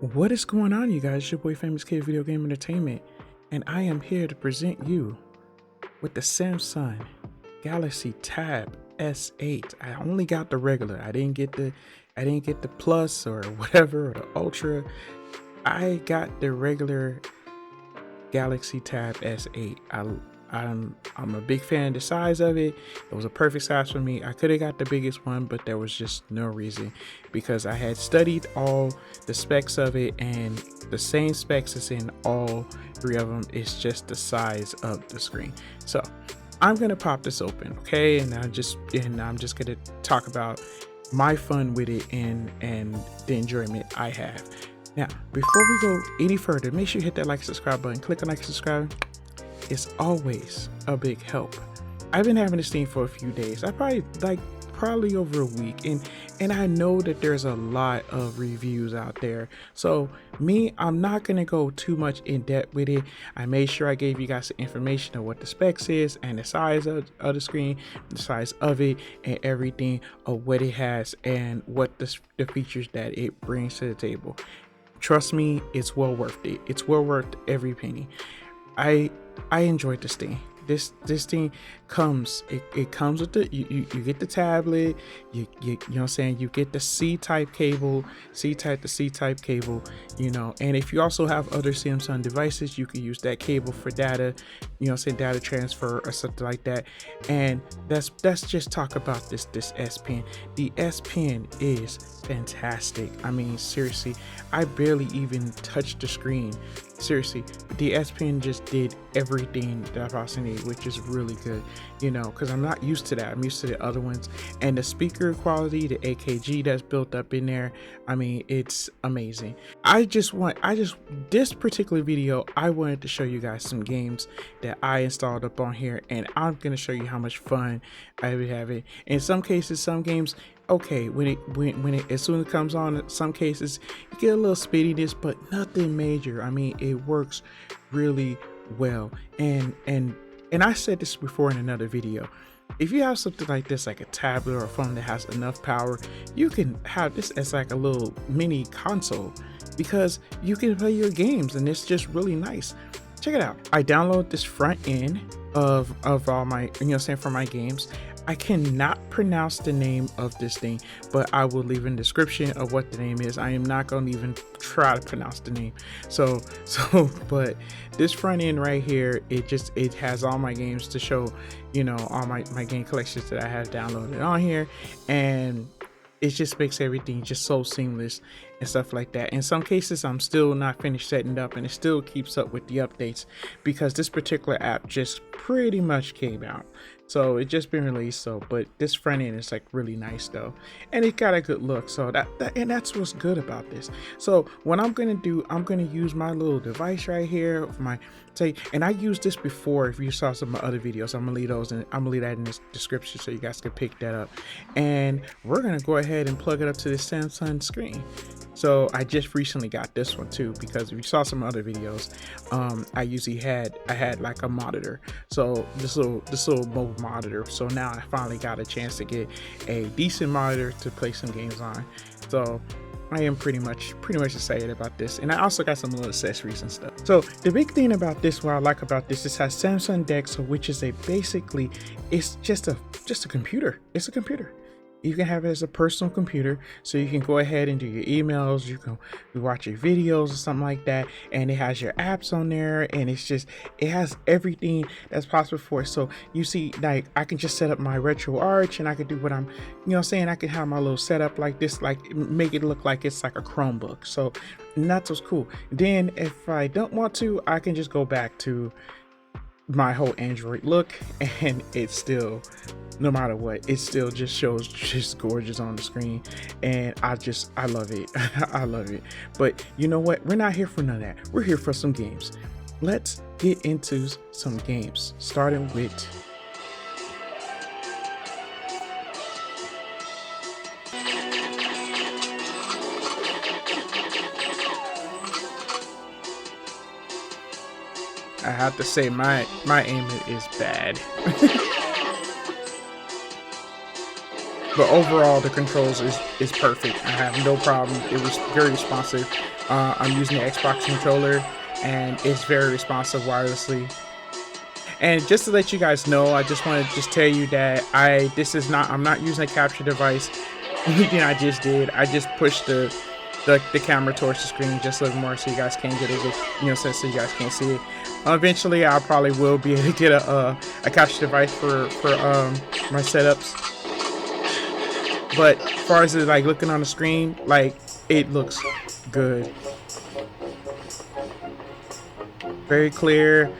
What is going on, you guys? It's your boy Famous Kid Video Game Entertainment, and I am here to present you with the Samsung Galaxy Tab S8. I only got the regular. I didn't get the Plus or whatever, or the Ultra. I got the regular Galaxy Tab S8. I'm a big fan of the size of it. It was a perfect size for me. I could have got the biggest one, but there was just no reason, because I had studied all the specs of it, and the same specs is in all three of them. It's just the size of the screen. So I'm gonna pop this open, okay? And I'm just gonna talk about my fun with it and the enjoyment I have. Now, before we go any further, make sure you hit that like, subscribe button. Click on like, subscribe. It's always a big help. I've been having this thing for a few days. Probably over a week, and I know that there's a lot of reviews out there. So I'm not gonna go too much in depth with it. I made sure I gave you guys the information of what the specs is and the size of the screen, the size of it, and everything of what it has and what the features that it brings to the table. Trust me, it's well worth it. It's well worth every penny. I enjoyed this thing. This thing comes, it comes with the you get the tablet, you know what I'm saying, you get the C-type cable, C-type to C-type cable, you know, and if you also have other Samsung devices, you can use that cable for data, you know what I'm saying, data transfer or something like that. And let's just talk about this S Pen. The S Pen is fantastic. I mean, seriously, I barely even touched the screen. Seriously, the S Pen just did everything that I possibly need, which is really good, you know, because I'm not used to that. I'm used to the other ones, and the speaker quality, the AKG that's built up in there, I mean, it's amazing. This particular video, I wanted to show you guys some games that I installed up on here, and I'm gonna show you how much fun I would have it. In some cases, some games, okay, when it as soon as it comes on, in some cases you get a little spittiness, but nothing major. I mean, it works really well. And I said this before in another video. If you have something like this, like a tablet or a phone that has enough power, you can have this as like a little mini console, because you can play your games, and it's just really nice. Check it out. I downloaded this front end of all my, you know what I'm saying, for my games. I cannot pronounce the name of this thing, but I will leave in the description of what the name is. I am not going to even try to pronounce the name. But this front end right here, it has all my games to show, you know, all my game collections that I have downloaded on here, and it just makes everything just so seamless and stuff like that. In some cases, I'm still not finished setting it up, and it still keeps up with the updates, because this particular app just pretty much came out. So it just been released. So, but this front end is like really nice though, and it got a good look. So that's what's good about this. So what I'm gonna do, I'm gonna use my little device right here, and I used this before. If you saw some of my other videos, I'm gonna leave those, and I'm gonna leave that in the description so you guys can pick that up. And we're gonna go ahead and plug it up to the Samsung screen. So I just recently got this one too, because if you saw some other videos, I had like a monitor. So this little mobile monitor. So now I finally got a chance to get a decent monitor to play some games on. So I am pretty much excited about this, and I also got some little accessories and stuff. So the big thing about this, what I like about this, is has Samsung Dex, which is it's just a computer. It's a computer. You can have it as a personal computer, so you can go ahead and do your emails, you can watch your videos or something like that, and it has your apps on there, and it has everything that's possible for it. So you see, like, I can just set up my retro arch, and I can do what I'm, you know what I'm saying, I can have my little setup like this, like make it look like it's like a Chromebook. So that's what's cool. Then if I don't want to, I can just go back to my whole Android look, and it's still, no matter what, it still just shows just gorgeous on the screen, and I love it. I love it. But you know what, we're not here for none of that. We're here for some games. Let's get into some games, starting with I have to say my aim is bad. But overall, the controls is perfect. I have no problem. It was very responsive. I'm using the Xbox controller, and it's very responsive wirelessly. And just to let you guys know, I just want to just tell you that I'm not using a capture device. Only thing I just did, I just pushed the camera towards the screen just a little more so you guys can get a good, so you guys can see it. Eventually, I probably will be able to get a capture device for my setups. But as far as like looking on the screen, like it looks good, very clear,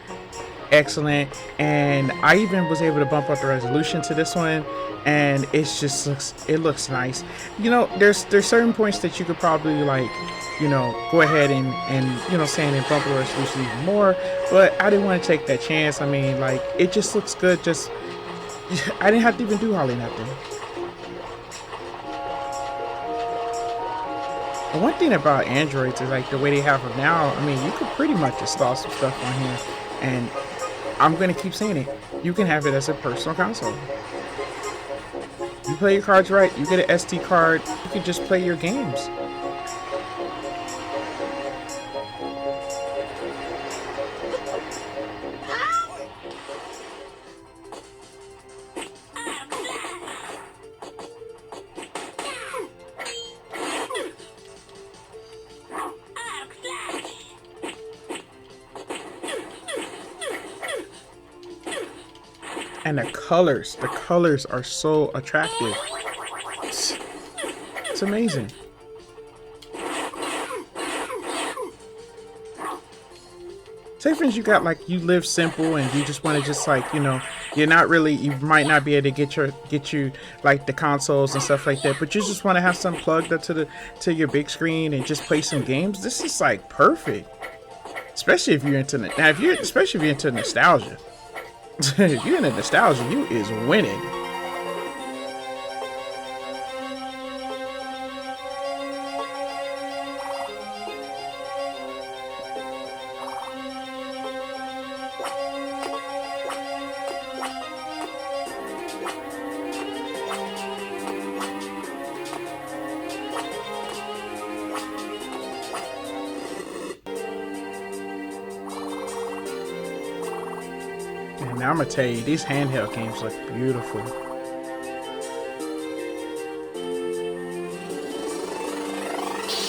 excellent. And I even was able to bump up the resolution to this one, and it looks nice. There's certain points that you could probably like, go ahead and and bump the resolution even more, but I didn't want to take that chance. I mean, like, it just looks good. I didn't have to even do hardly nothing. And one thing about Androids is like the way they have them now. I mean, you could pretty much install some stuff on here, and I'm gonna keep saying it. You can have it as a personal console. You play your cards right, you get an SD card, you can just play your games. And the colors are so attractive. It's amazing. Say for instance, you live simple and you just want to just like, you might not be able to get you like the consoles and stuff like that, but you just want to have something plugged up to your big screen and just play some games. This is like perfect. Especially if you're into nostalgia. If you're into nostalgia, you is winning. And now I'm gonna tell you, these handheld games look beautiful.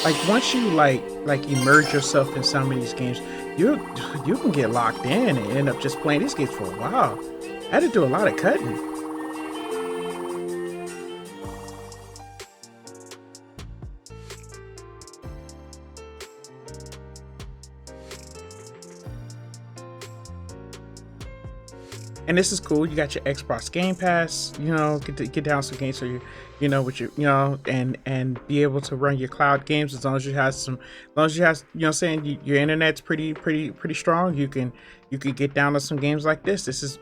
Like once you like immerse yourself in some of these games, you can get locked in and end up just playing these games for a while. I had to do a lot of cutting. And this is cool. You got your Xbox Game Pass, get down some games so and be able to run your cloud games as long as you have your internet's pretty strong. You can get down to some games like this. This is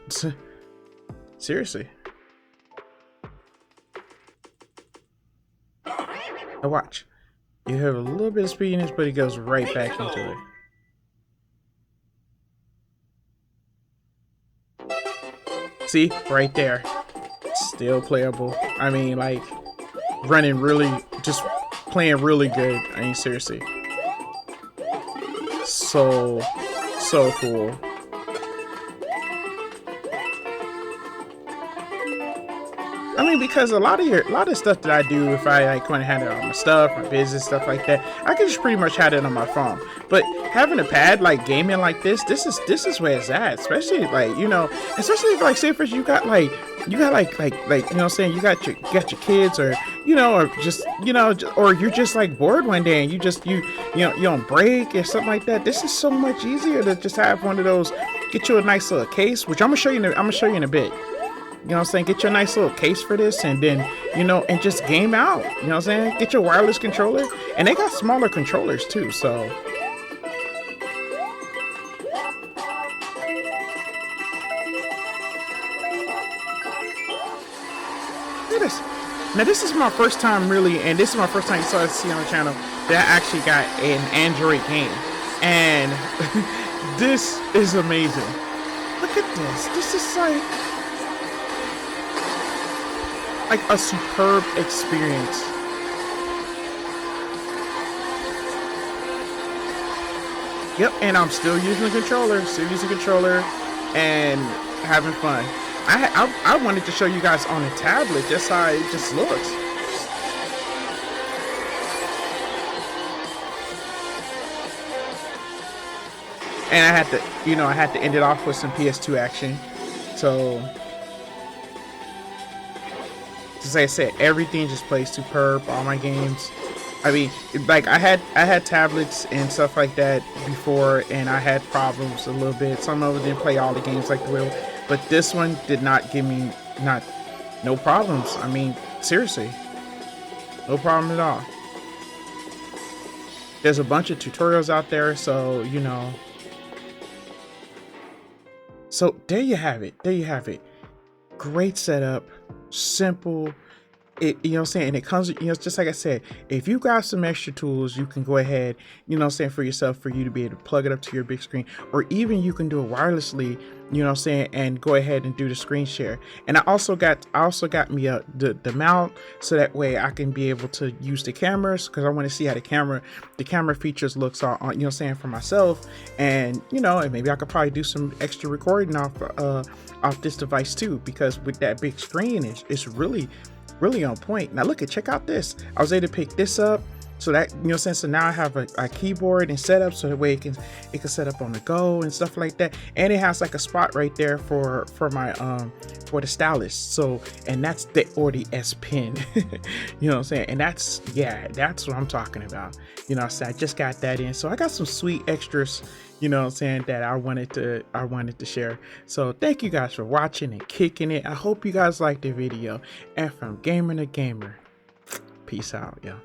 seriously. Now watch. You have a little bit of speediness, but it goes right back into it. See, right there, still playable. I mean, like, playing really good. I mean, seriously, so cool. I mean, because a lot of stuff that I do, if I like want to handle all my stuff, my business stuff like that, I can just pretty much have it on my phone. But having a pad like gaming like this is where it's at. Especially like especially if, like, say for instance, you got you got your kids, or or just or you're just like bored one day and you on break or something like that. This is so much easier to just have one of those. Get you a nice little case, which I'm gonna show you in a bit. Get your nice little case for this, and then, and just game out. Get your wireless controller, and they got smaller controllers too, so. Look at this. Now this is my first time really, and this is my first time you saw see on the channel that I actually got an Android game. And this is amazing. Look at this. This is like, like a superb experience. Yep, and I'm still using the controller, and having fun. I wanted to show you guys on a tablet just how it just looks. And I had to, you know, I had to end it off with some PS2 action. So, as I said, everything just plays superb. All my games. I mean, like I had tablets and stuff like that before, and I had problems a little bit. Some of them didn't play all the games like the will, but this one did not give me no problems. I mean, seriously, no problem at all. There's a bunch of tutorials out there, so you know. So there you have it. There you have it. Great setup, simple. You know what I'm saying? And it comes, you know, just like I said, if you got some extra tools, you can go ahead, you know what I'm saying, for yourself, for you to be able to plug it up to your big screen, or even you can do it wirelessly, you know what I'm saying, and go ahead and do the screen share. And I also got me the mount, so that way I can be able to use the cameras, because I want to see how the camera features looks on, you know what I'm saying, for myself. And you know, and maybe I could probably do some extra recording off this device too, because with that big screen, it's really on point. Now check out this. I was able to pick this up, so that, you know what I'm saying, so now I have a keyboard and setup, so that way it can set up on the go and stuff like that. And it has like a spot right there for my for the stylus. So, and that's the S Pen. You know what I'm saying? And that's what I'm talking about. You know, so I just got that in. So I got some sweet extras, you know what I'm saying, that I wanted to share. So thank you guys for watching and kicking it. I hope you guys liked the video. And from gamer to gamer, peace out, y'all.